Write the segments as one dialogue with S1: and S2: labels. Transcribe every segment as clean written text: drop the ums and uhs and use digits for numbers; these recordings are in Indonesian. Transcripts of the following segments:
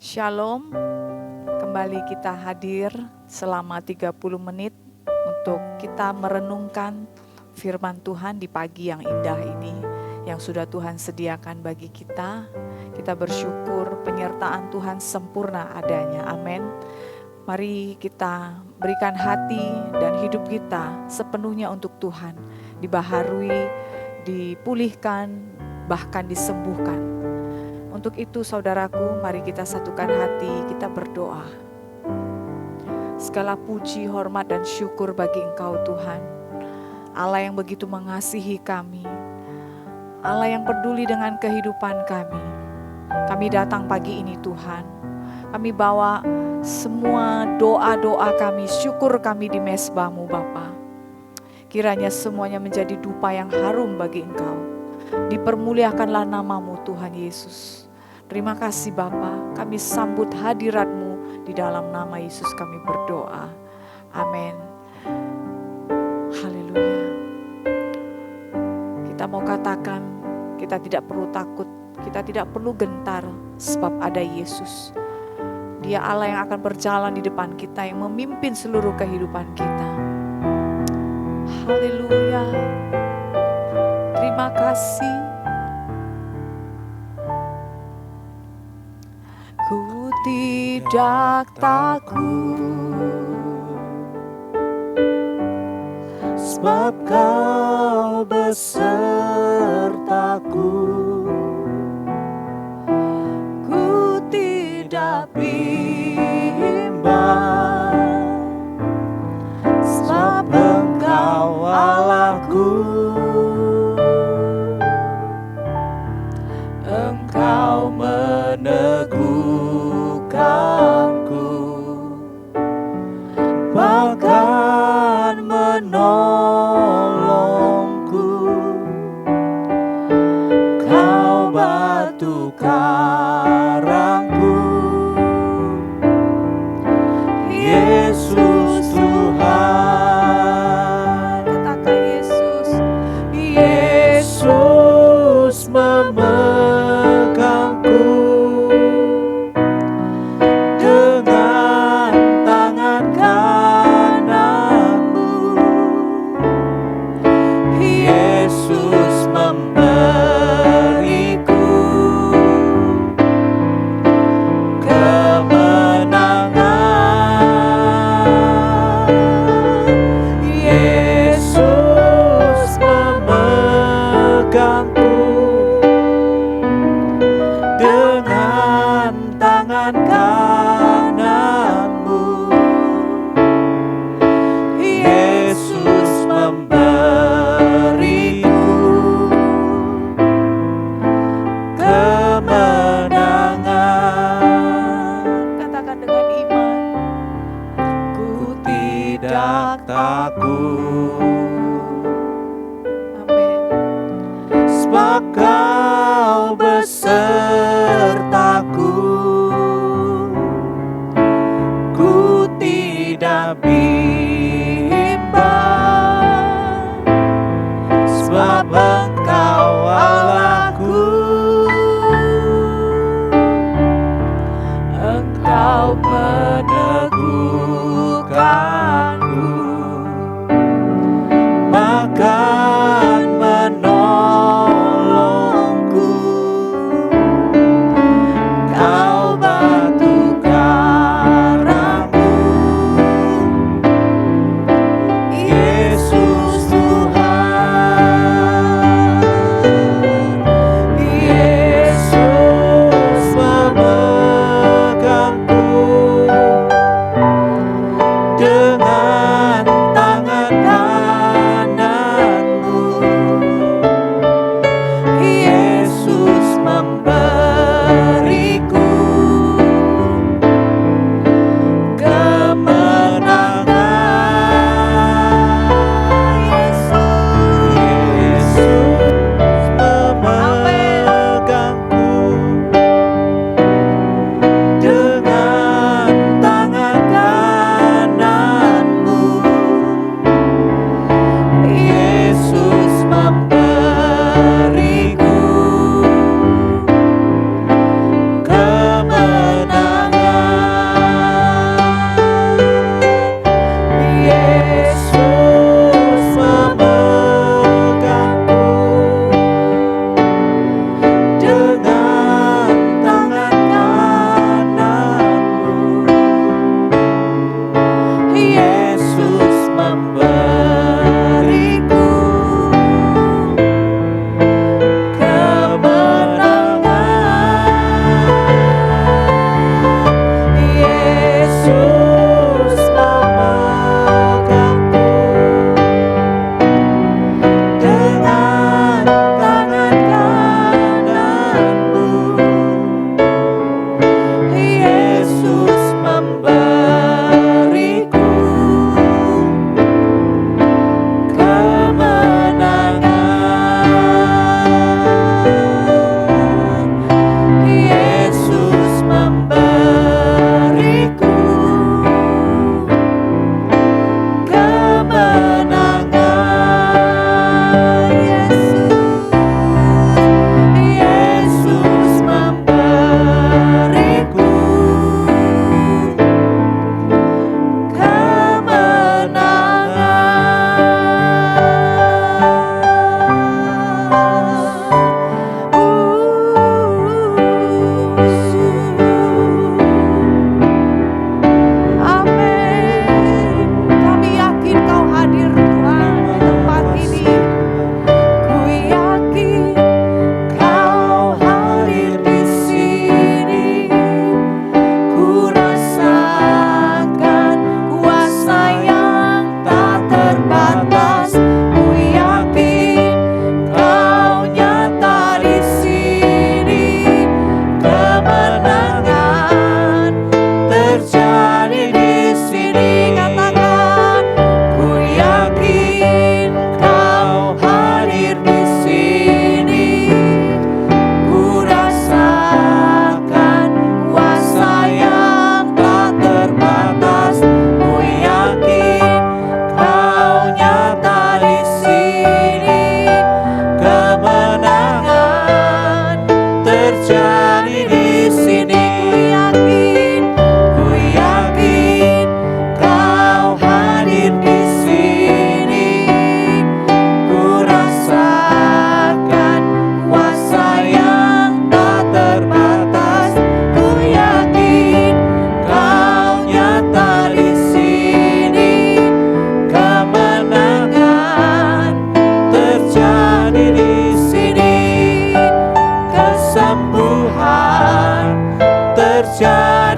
S1: Shalom, kembali kita hadir selama 30 menit untuk kita merenungkan firman Tuhan di pagi yang indah ini yang sudah Tuhan sediakan bagi kita. Kita bersyukur penyertaan Tuhan sempurna adanya, amin. Mari kita berikan hati dan hidup kita sepenuhnya untuk Tuhan, dibaharui, dipulihkan, bahkan disembuhkan. Untuk itu saudaraku, mari kita satukan hati, kita berdoa. Segala puji, hormat dan syukur bagi Engkau Tuhan, Allah yang begitu mengasihi kami, Allah yang peduli dengan kehidupan kami. Kami datang pagi ini Tuhan, kami bawa semua doa-doa kami, syukur kami di mezbah-Mu Bapa. Kiranya semuanya menjadi dupa yang harum bagi Engkau. Dipermuliakanlah nama-Mu Tuhan Yesus. Terima kasih Bapa, kami sambut hadirat-Mu, di dalam nama Yesus kami berdoa. Amin. Haleluya. Kita mau katakan, kita tidak perlu takut, kita tidak perlu gentar, sebab ada Yesus. Dia Allah yang akan berjalan di depan kita, yang memimpin seluruh kehidupan kita. Haleluya. Terima kasih. Ku tidak takut,
S2: sebab Kau besertaku. Ku tidak bimbang, sebab Engkau Allahku. Engkau meneguhkanku, bahkan menolongku. Kau batu karangku, Yesus Tuhan.
S1: katakan Yesus.
S2: Yesus memegangku dengan tangan kananmu. Yesus memberiku kemenangan. Yesus memegangku dengan tangan kananmu. Yesus memberiku kemenangan.
S1: Katakan dengan iman.
S2: Ku tidak takut,
S1: Amin.
S2: sebab Kau besertaku.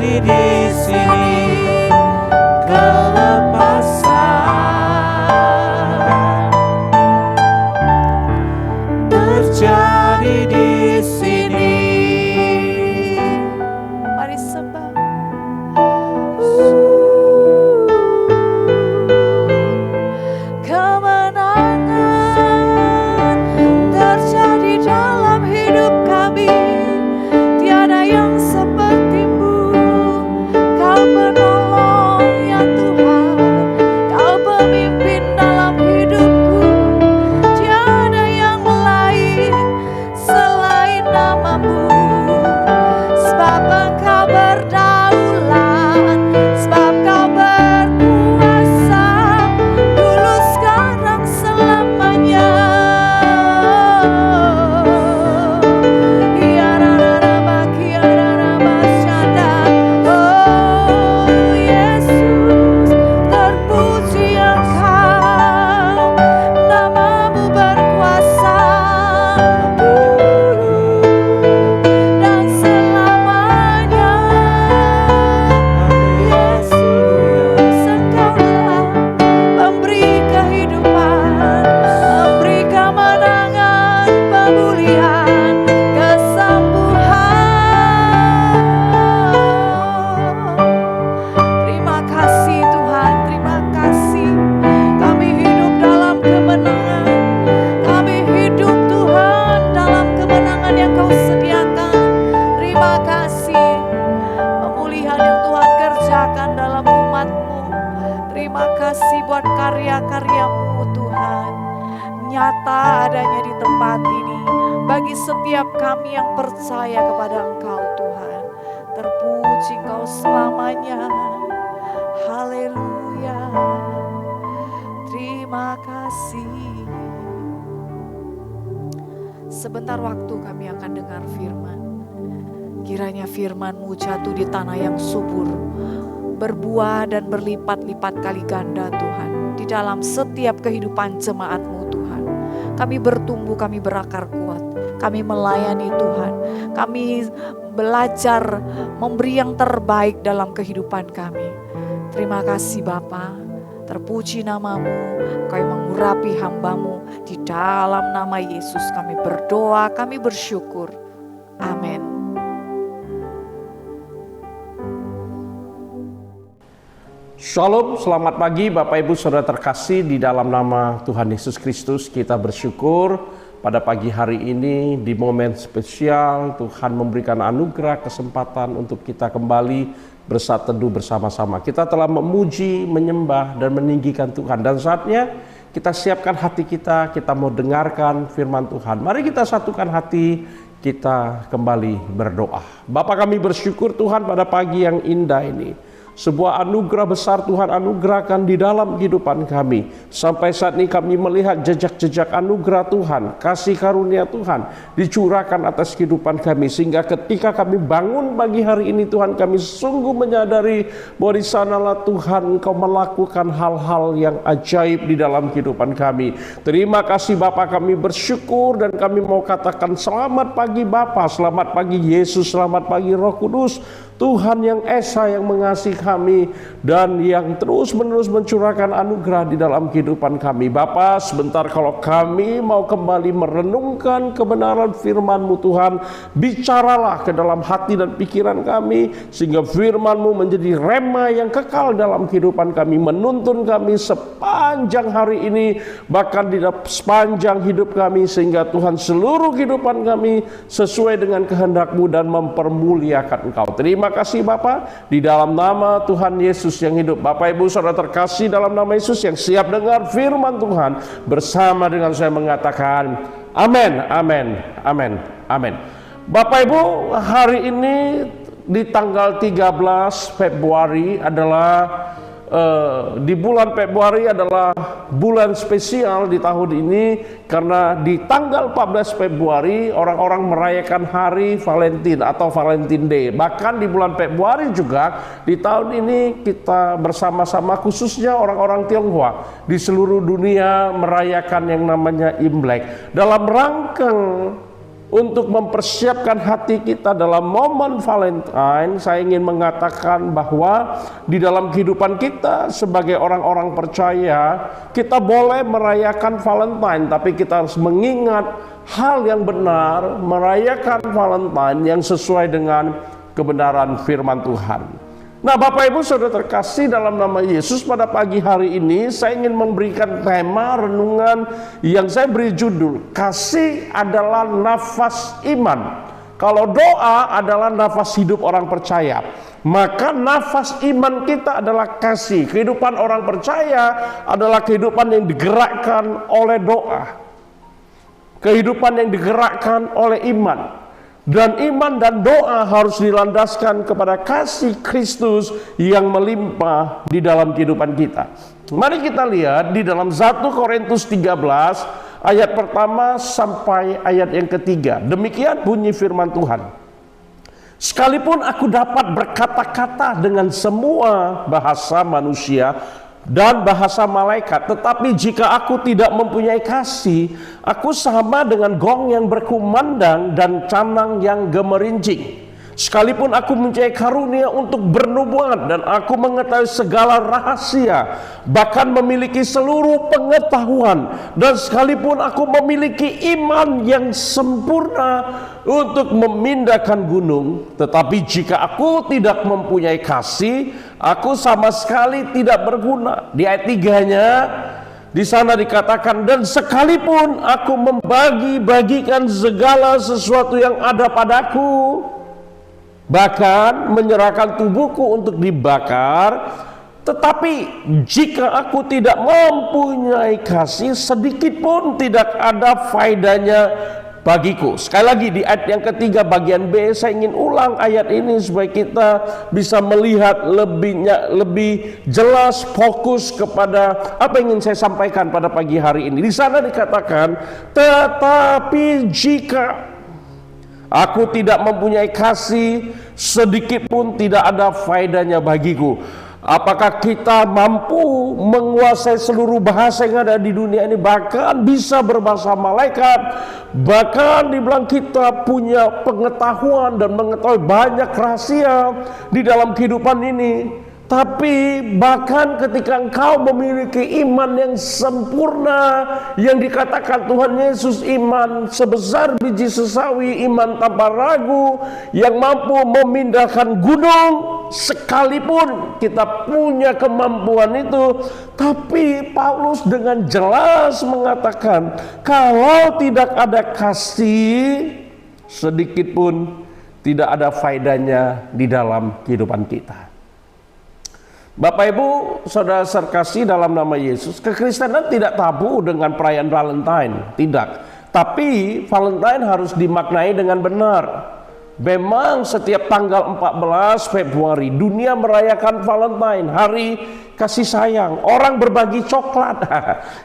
S2: terjadi di sini kelepasan, terjadi di sini.
S1: Mari sembah. Kemenangan terjadi dalam hidup kami. Tiada yang seperti-Mu. Kau penolong ya Tuhan. Kau pemimpin dalam hidupku. Tiada yang lain selain nama-Mu. Sebab Engkau berdaulat, sebab Kau berkuasa, dulu sekarang selamanya. Ya rararaba kiararaba syada. Oh Yesus, terpuji Engkau, nama-Mu berkuasa dulu dan selamanya. Yesus, Engkaulah pemberi kehidupan, memberi kemenangan, pemulihan, kesembuhan. Terima kasih Tuhan, terima kasih. Kami hidup dalam kemenangan. Kami hidup Tuhan dalam kemenangan yang Kau sediakan. Terima kasih pemulihan yang Tuhan kerjakan dalam umat-Mu. Terima kasih buat karya-karya-Mu Tuhan, nyata adanya di tempat ini bagi setiap kami yang percaya kepada Engkau Tuhan. Terpuji Engkau selamanya. Haleluya. Terima kasih. Sebentar waktu kami akan dengar firman. Kiranya firman-Mu jatuh di tanah yang subur, berbuah dan berlipat-lipat kali ganda Tuhan, di dalam setiap kehidupan jemaat-Mu Tuhan. Kami bertumbuh, kami berakar kuat, kami melayani Tuhan, kami belajar memberi yang terbaik dalam kehidupan kami. Terima kasih Bapa, terpuji nama-Mu, Kau yang mengurapi hamba-Mu. Di dalam nama Yesus kami berdoa, kami bersyukur. Amin.
S3: Shalom, selamat pagi Bapak Ibu Saudara terkasih, di dalam nama Tuhan Yesus Kristus kita bersyukur pada pagi hari ini di momen spesial Tuhan memberikan anugerah kesempatan untuk kita kembali bersatu teduh bersama-sama. Kita telah memuji, menyembah dan meninggikan Tuhan, dan saatnya kita siapkan hati kita mau dengarkan firman Tuhan. Mari kita satukan hati, kita kembali berdoa. Bapa kami bersyukur Tuhan pada pagi yang indah ini. Sebuah anugerah besar Tuhan anugerahkan di dalam kehidupan kami. Sampai saat ini kami melihat jejak-jejak anugerah Tuhan, kasih karunia Tuhan dicurahkan atas kehidupan kami. Sehingga ketika kami bangun pagi hari ini Tuhan, kami sungguh menyadari bahwa di sanalah Tuhan Engkau melakukan hal-hal yang ajaib di dalam kehidupan kami. Terima kasih Bapa, kami bersyukur dan kami mau katakan selamat pagi Bapa, selamat pagi Yesus, selamat pagi Roh Kudus. Tuhan yang esa, yang mengasihi kami dan yang terus-menerus mencurahkan anugerah di dalam kehidupan kami. Bapa, sebentar kalau kami mau kembali merenungkan kebenaran firman-Mu Tuhan, bicaralah ke dalam hati dan pikiran kami, sehingga firman-Mu menjadi rema yang kekal dalam kehidupan kami, menuntun kami sepanjang hari ini, bahkan di sepanjang hidup kami, sehingga Tuhan seluruh kehidupan kami sesuai dengan kehendak-Mu dan mempermuliakan Engkau. Terima kasih Bapa, di dalam nama Tuhan Yesus yang hidup. Bapak Ibu Saudara terkasih, dalam nama Yesus yang siap dengar firman Tuhan, bersama dengan saya mengatakan amin, amin, amin, amin. Bapak Ibu, hari ini di tanggal 13 Februari adalah di bulan Februari adalah bulan spesial di tahun ini, karena di tanggal 14 Februari orang-orang merayakan hari Valentine atau Valentine Day. Bahkan di bulan Februari juga di tahun ini kita bersama-sama, khususnya orang-orang Tionghoa di seluruh dunia merayakan yang namanya Imlek, dalam rangka untuk mempersiapkan hati kita dalam momen Valentine, saya ingin mengatakan bahwa di dalam kehidupan kita sebagai orang-orang percaya, kita boleh merayakan Valentine, tapi kita harus mengingat hal yang benar, merayakan Valentine yang sesuai dengan kebenaran firman Tuhan. Nah, Bapak Ibu Saudara terkasih dalam nama Yesus, pada pagi hari ini saya ingin memberikan tema renungan yang saya beri judul, kasih adalah nafas iman. Kalau doa adalah nafas hidup orang percaya, maka nafas iman kita adalah kasih. Kehidupan orang percaya adalah kehidupan yang digerakkan oleh doa, kehidupan yang digerakkan oleh iman. Dan iman dan doa harus dilandaskan kepada kasih Kristus yang melimpah di dalam kehidupan kita. Mari kita lihat di dalam 1 Korintus 13 ayat pertama sampai ayat yang ketiga. Demikian bunyi firman Tuhan. Sekalipun aku dapat berkata-kata dengan semua bahasa manusia dan bahasa malaikat, tetapi jika aku tidak mempunyai kasih, aku sama dengan gong yang berkumandang dan canang yang gemerincing. Sekalipun aku mempunyai karunia untuk bernubuat dan aku mengetahui segala rahasia, bahkan memiliki seluruh pengetahuan, dan sekalipun aku memiliki iman yang sempurna untuk memindahkan gunung, tetapi jika aku tidak mempunyai kasih, aku sama sekali tidak berguna. Di ayat 3-nya di sana dikatakan, dan sekalipun aku membagi-bagikan segala sesuatu yang ada padaku, bahkan menyerahkan tubuhku untuk dibakar, tetapi jika aku tidak mempunyai kasih, sedikit pun tidak ada faedahnya bagiku. Sekali lagi di ayat yang ketiga bagian B, saya ingin ulang ayat ini supaya kita bisa melihat lebih jelas, fokus kepada apa yang ingin saya sampaikan pada pagi hari ini. Di sana dikatakan, tetapi jika aku tidak mempunyai kasih, sedikit pun tidak ada faedahnya bagiku. Apakah kita mampu menguasai seluruh bahasa yang ada di dunia ini, bahkan bisa berbahasa malaikat, bahkan dibilang kita punya pengetahuan dan mengetahui banyak rahasia di dalam kehidupan ini, tapi bahkan ketika engkau memiliki iman yang sempurna, yang dikatakan Tuhan Yesus iman sebesar biji sesawi, iman tanpa ragu, yang mampu memindahkan gunung, sekalipun kita punya kemampuan itu, tapi Paulus dengan jelas mengatakan, kalau tidak ada kasih, sedikit pun tidak ada faedahnya di dalam kehidupan kita. Bapak Ibu Saudara terkasih dalam nama Yesus, kekristenan tidak tabu dengan perayaan Valentine, tidak. Tapi Valentine harus dimaknai dengan benar. Memang setiap tanggal 14 Februari dunia merayakan Valentine, hari kasih sayang. Orang berbagi coklat.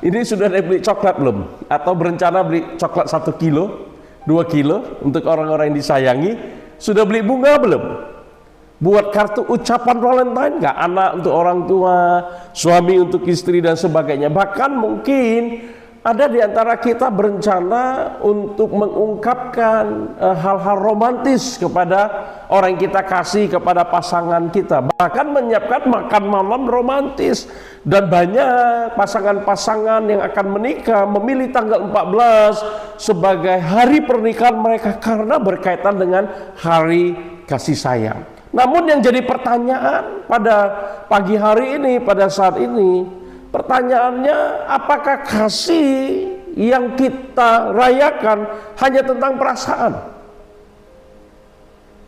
S3: Ini sudah ada beli coklat belum? Atau berencana beli coklat 1 kilo, 2 kilo untuk orang-orang yang disayangi? Sudah beli bunga belum? Buat kartu ucapan Valentine nggak? Anak untuk orang tua, suami untuk istri dan sebagainya. Bahkan mungkin ada di antara kita berencana untuk mengungkapkan hal-hal romantis kepada orang yang kita kasih, kepada pasangan kita. Bahkan menyiapkan makan malam romantis. Dan banyak pasangan-pasangan yang akan menikah memilih tanggal 14 sebagai hari pernikahan mereka karena berkaitan dengan hari kasih sayang. Namun yang jadi pertanyaan pada pagi hari ini, pada saat ini, pertanyaannya, apakah kasih yang kita rayakan hanya tentang perasaan?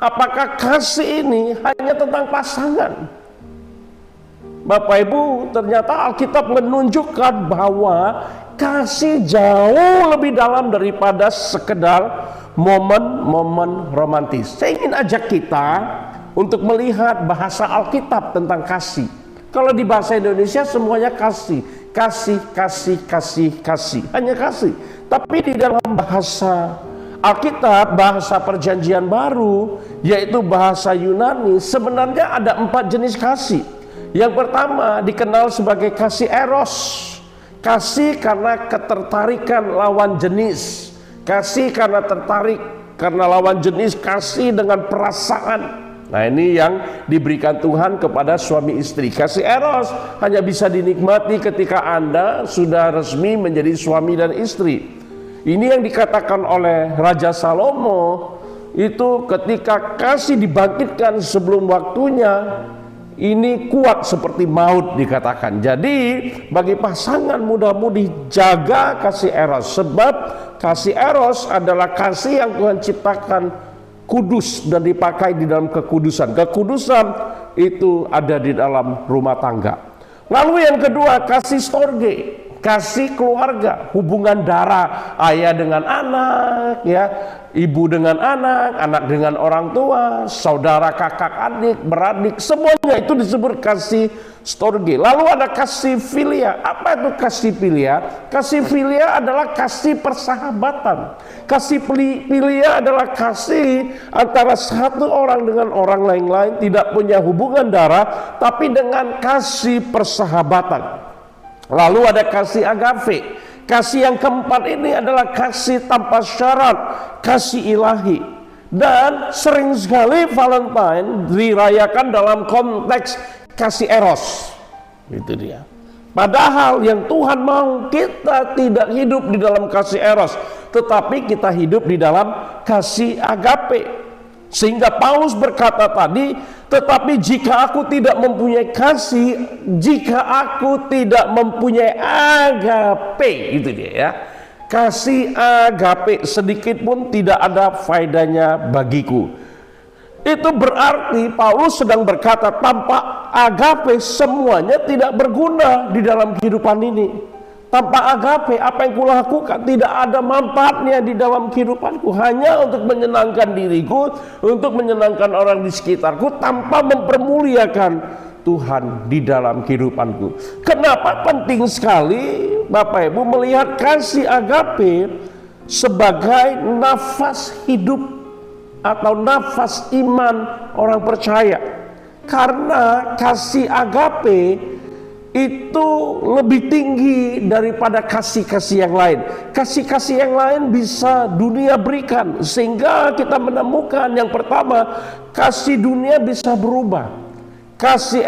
S3: Apakah kasih ini hanya tentang pasangan? Bapak Ibu, ternyata Alkitab menunjukkan bahwa kasih jauh lebih dalam daripada sekedar momen-momen romantis. Saya ingin ajak kita untuk melihat bahasa Alkitab tentang kasih. Kalau di bahasa Indonesia semuanya kasih, kasih, kasih, kasih, kasih, hanya kasih. Tapi di dalam bahasa Alkitab, bahasa Perjanjian Baru, yaitu bahasa Yunani, sebenarnya ada 4 jenis kasih. Yang pertama dikenal sebagai kasih eros, kasih karena ketertarikan lawan jenis. kasih karena tertarik, karena lawan jenis, kasih dengan perasaan. Nah, ini yang diberikan Tuhan kepada suami istri. Kasih eros hanya bisa dinikmati ketika Anda sudah resmi menjadi suami dan istri. Ini yang dikatakan oleh Raja Salomo, itu ketika kasih dibangkitkan sebelum waktunya, ini kuat seperti maut dikatakan. Jadi bagi pasangan muda-mudi, jaga kasih eros, sebab kasih eros adalah kasih yang Tuhan ciptakan kudus dan dipakai di dalam kekudusan. Kekudusan itu ada di dalam rumah tangga. Lalu yang kedua, kasih storge, kasih keluarga, hubungan darah, ayah dengan anak, ya, ibu dengan anak, anak dengan orang tua, saudara, kakak, adik, beradik, semuanya itu disebut kasih storge. Lalu ada kasih filia. Apa itu kasih filia? Kasih filia adalah kasih persahabatan. Kasih filia adalah kasih antara satu orang dengan orang lain, tidak punya hubungan darah, tapi dengan kasih persahabatan. Lalu ada kasih agape. Kasih yang keempat ini adalah kasih tanpa syarat, kasih ilahi. Dan sering sekali Valentine dirayakan dalam konteks kasih eros. Itu dia. Padahal yang Tuhan mau, kita tidak hidup di dalam kasih eros, tetapi kita hidup di dalam kasih agape. Sehingga Paulus berkata tadi, tetapi jika aku tidak mempunyai kasih, jika aku tidak mempunyai agape, itu dia ya. Kasih agape sedikit pun tidak ada faedahnya bagiku. Itu berarti Paulus sedang berkata, tanpa agape semuanya tidak berguna di dalam kehidupan ini. Tanpa agape, apa yang kulakukan tidak ada manfaatnya di dalam kehidupanku, hanya untuk menyenangkan diriku, untuk menyenangkan orang di sekitarku, tanpa mempermuliakan Tuhan di dalam kehidupanku. Kenapa penting sekali Bapak Ibu melihat kasih agape sebagai nafas hidup atau nafas iman orang percaya? Karena kasih agape itu lebih tinggi daripada kasih-kasih yang lain. Kasih-kasih yang lain bisa dunia berikan, sehingga kita menemukan yang pertama, kasih dunia bisa berubah, kasih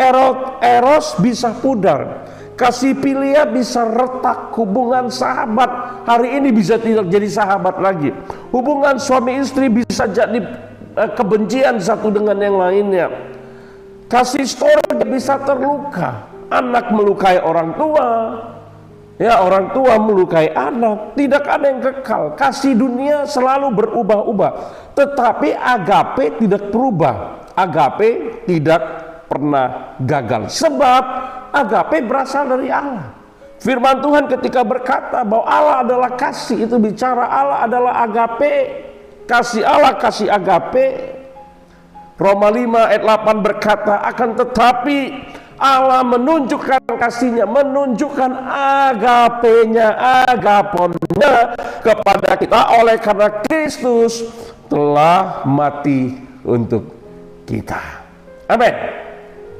S3: eros bisa pudar, kasih filia bisa retak, hubungan sahabat hari ini bisa tidak jadi sahabat lagi, hubungan suami istri bisa jadi kebencian satu dengan yang lainnya, kasih storge bisa terluka. Anak melukai orang tua, ya, orang tua melukai anak, tidak ada yang kekal. Kasih dunia selalu berubah-ubah, tetapi agape tidak berubah. Agape tidak pernah gagal, sebab agape berasal dari Allah. Firman Tuhan ketika berkata bahwa Allah adalah kasih, itu bicara Allah adalah agape. Kasih Allah, kasih agape. Roma 5 ayat 8 berkata, akan tetapi Allah menunjukkan kasih-Nya, menunjukkan agapenya, agaponnya kepada kita oleh karena Kristus telah mati untuk kita. Amin.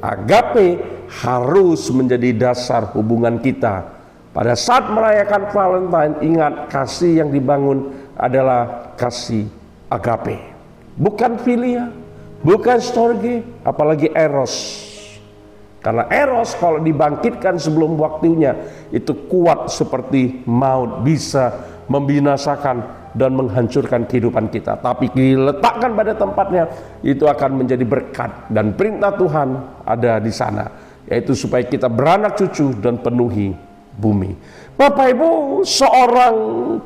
S3: Agape harus menjadi dasar hubungan kita. Pada saat merayakan Valentine, ingat kasih yang dibangun adalah kasih agape, bukan filia, bukan storge, apalagi eros. Karena eros kalau dibangkitkan sebelum waktunya itu kuat seperti maut, bisa membinasakan dan menghancurkan kehidupan kita. Tapi diletakkan pada tempatnya, itu akan menjadi berkat, dan perintah Tuhan ada di sana, yaitu supaya kita beranak cucu dan penuhi bumi. Bapak Ibu, seorang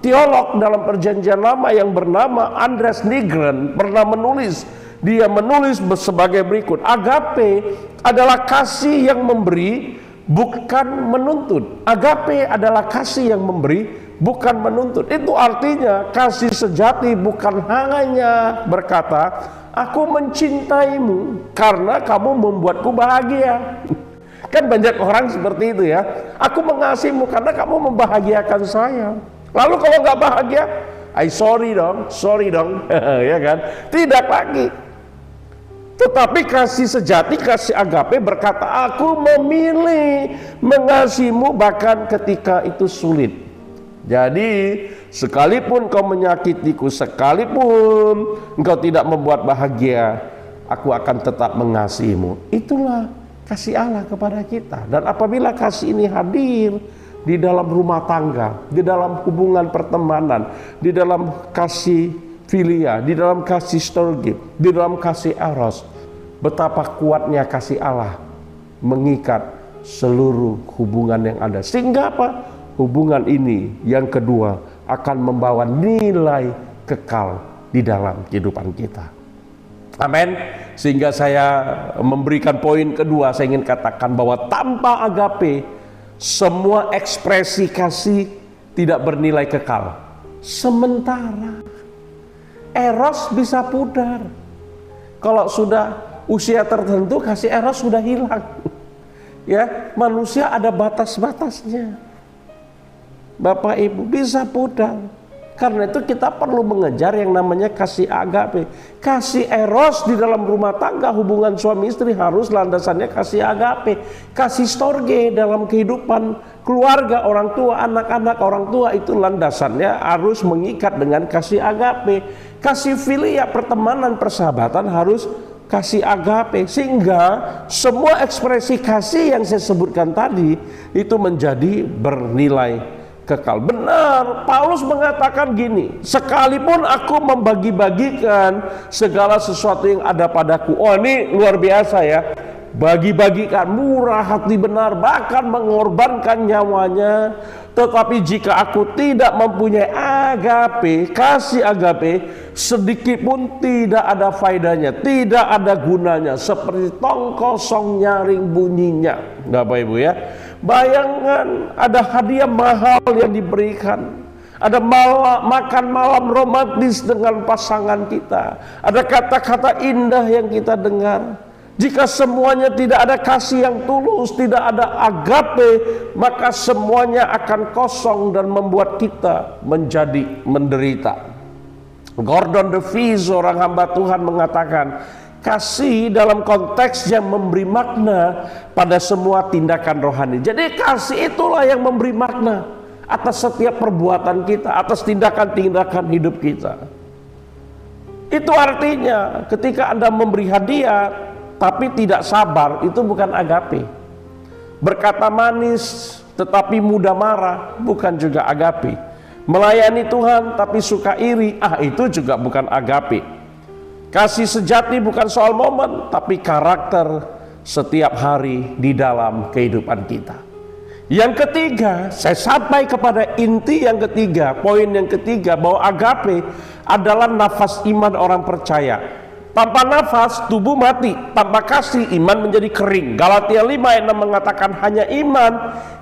S3: teolog dalam Perjanjian Lama yang bernama Andreas Nygren pernah menulis. Dia menulis sebagai berikut: agape adalah kasih yang memberi, bukan menuntut. Agape adalah kasih yang memberi, bukan menuntut. Itu artinya kasih sejati bukan hanya berkata, aku mencintaimu karena kamu membuatku bahagia. Kan banyak orang seperti itu ya. Aku mengasihimu karena kamu membahagiakan saya. Lalu kalau nggak bahagia, sorry dong, ya kan? Tidak lagi. Tetapi kasih sejati, kasih agape berkata, aku memilih mengasihimu bahkan ketika itu sulit. Jadi sekalipun kau menyakitiku, sekalipun engkau tidak membuat bahagia, aku akan tetap mengasihimu. Itulah kasih Allah kepada kita. Dan apabila kasih ini hadir di dalam rumah tangga, di dalam hubungan pertemanan, di dalam kasih filia, di dalam kasih storge, di dalam kasih eros, betapa kuatnya kasih Allah mengikat seluruh hubungan yang ada. Sehingga apa? Hubungan ini yang kedua akan membawa nilai kekal di dalam kehidupan kita. Amin. Sehingga saya memberikan poin kedua, saya ingin katakan bahwa tanpa agape, semua ekspresi kasih tidak bernilai kekal. Sementara eros bisa pudar. Kalau sudah usia tertentu, kasih eros sudah hilang. Ya, manusia ada batas-batasnya. Bapak Ibu, bisa pudar. Karena itu kita perlu mengejar yang namanya kasih agape. Kasih eros di dalam rumah tangga, hubungan suami istri harus landasannya kasih agape. Kasih storge dalam kehidupan keluarga, orang tua, anak-anak, orang tua, itu landasannya harus mengikat dengan kasih agape. Kasih filia, pertemanan, persahabatan harus kasih agape. Sehingga semua ekspresi kasih yang saya sebutkan tadi itu menjadi bernilai kekal. Benar, Paulus mengatakan gini, sekalipun aku membagi-bagikan segala sesuatu yang ada padaku. Oh, ini luar biasa ya. Bagi-bagikan, murah hati benar, bahkan mengorbankan nyawanya. Tetapi jika aku tidak mempunyai agape, kasih agape, sedikit pun tidak ada faedahnya, tidak ada gunanya, seperti tong kosong nyaring bunyinya. Bapak Ibu ya, bayangkan ada hadiah mahal yang diberikan, ada makan malam romantis dengan pasangan kita, ada kata-kata indah yang kita dengar. Jika semuanya tidak ada kasih yang tulus, tidak ada agape, maka semuanya akan kosong dan membuat kita menjadi menderita. Gordon DeVie, seorang hamba Tuhan, mengatakan kasih dalam konteks yang memberi makna pada semua tindakan rohani. Jadi kasih itulah yang memberi makna atas setiap perbuatan kita, atas tindakan-tindakan hidup kita. Itu artinya ketika Anda memberi hadiah tapi tidak sabar, itu bukan agape. Berkata manis tetapi mudah marah, bukan juga agape. Melayani Tuhan tapi suka iri, itu juga bukan agape. Kasih sejati bukan soal momen, tapi karakter setiap hari di dalam kehidupan kita. Yang ketiga, saya sampai kepada inti yang ketiga, poin yang ketiga, bahwa agape adalah nafas iman orang percaya. Tanpa nafas, tubuh mati. Tanpa kasih, iman menjadi kering. Galatia 5 ayat 6 mengatakan hanya iman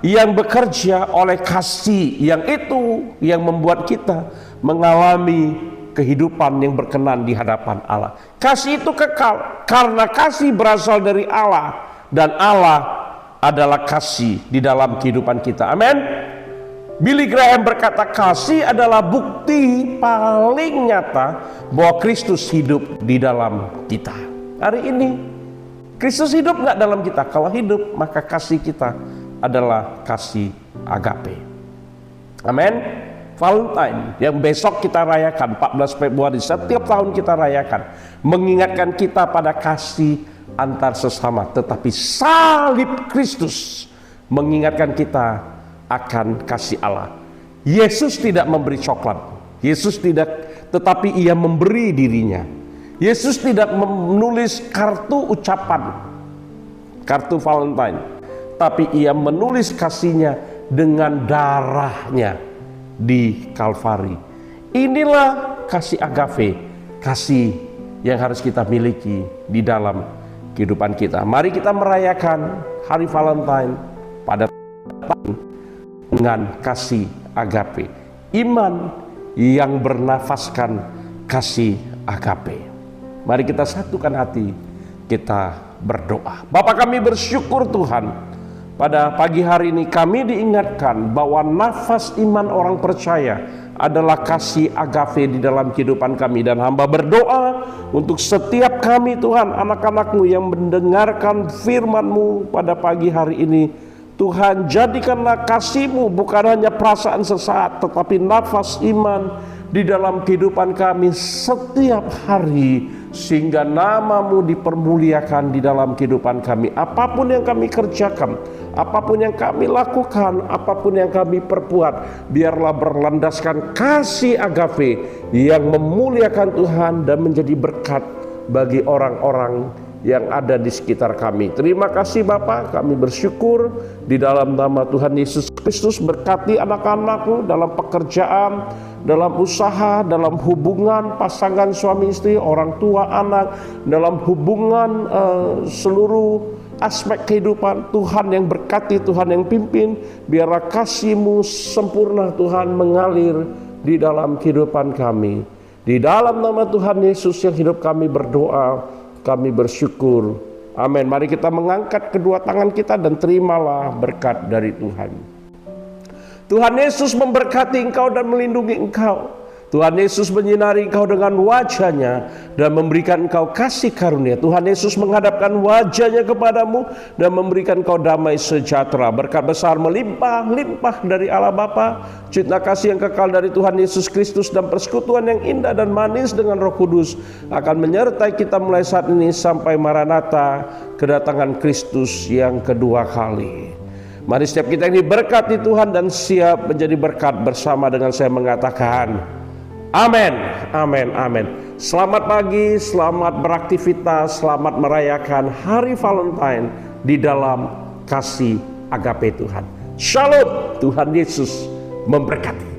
S3: yang bekerja oleh kasih, yang itu yang membuat kita mengalami kehidupan yang berkenan di hadapan Allah. Kasih itu kekal, karena kasih berasal dari Allah, dan Allah adalah kasih di dalam kehidupan kita. Amin. Billy Graham berkata, kasih adalah bukti paling nyata bahwa Kristus hidup di dalam kita. Hari ini Kristus hidup nggak dalam kita? Kalau hidup, maka kasih kita adalah kasih agape. Amin. Valentine yang besok kita rayakan 14 Februari, setiap tahun kita rayakan, mengingatkan kita pada kasih antar sesama. Tetapi salib Kristus mengingatkan kita akan kasih Allah. Yesus tidak memberi coklat, Yesus tidak, tetapi ia memberi dirinya. Yesus tidak menulis kartu ucapan, kartu Valentine, tapi ia menulis kasihnya dengan darahnya di Kalvari. Inilah kasih agape, kasih yang harus kita miliki di dalam kehidupan kita. Mari kita merayakan hari Valentine pada tahun dengan kasih agape, iman yang bernafaskan kasih agape. Mari kita satukan hati, kita berdoa. Bapa, kami bersyukur Tuhan, pada pagi hari ini kami diingatkan bahwa nafas iman orang percaya adalah kasih agape di dalam kehidupan kami. Dan hamba berdoa untuk setiap kami Tuhan, anak-anak-Mu yang mendengarkan firman-Mu pada pagi hari ini, Tuhan, jadikanlah kasih-Mu bukan hanya perasaan sesaat, tetapi nafas iman di dalam kehidupan kami setiap hari, sehingga nama-Mu dipermuliakan di dalam kehidupan kami. Apapun yang kami kerjakan, apapun yang kami lakukan, apapun yang kami perbuat, biarlah berlandaskan kasih agape yang memuliakan Tuhan dan menjadi berkat bagi orang-orang yang ada di sekitar kami. Terima kasih Bapa, kami bersyukur di dalam nama Tuhan Yesus Kristus. Berkati anak-anak-Mu dalam pekerjaan, dalam usaha, dalam hubungan pasangan suami istri, orang tua anak, dalam hubungan seluruh aspek kehidupan. Tuhan yang berkati, Tuhan yang pimpin. Biarlah kasih-Mu sempurna Tuhan mengalir di dalam kehidupan kami. Di dalam nama Tuhan Yesus yang hidup kami berdoa, kami bersyukur. Amin. Mari kita mengangkat kedua tangan kita dan terimalah berkat dari Tuhan. Tuhan Yesus memberkati engkau dan melindungi engkau. Tuhan Yesus menyinari engkau dengan wajah-Nya dan memberikan engkau kasih karunia. Tuhan Yesus menghadapkan wajah-Nya kepadamu dan memberikan engkau damai sejahtera. Berkat besar melimpah-limpah dari Allah Bapa, cinta kasih yang kekal dari Tuhan Yesus Kristus, dan persekutuan yang indah dan manis dengan Roh Kudus akan menyertai kita mulai saat ini sampai Maranatha, kedatangan Kristus yang kedua kali. Mari setiap kita ini berkati Tuhan dan siap menjadi berkat bersama dengan saya mengatakan amin, amin, amin. Selamat pagi, selamat beraktivitas, selamat merayakan Hari Valentine di dalam kasih agape Tuhan. Shalom, Tuhan Yesus memberkati.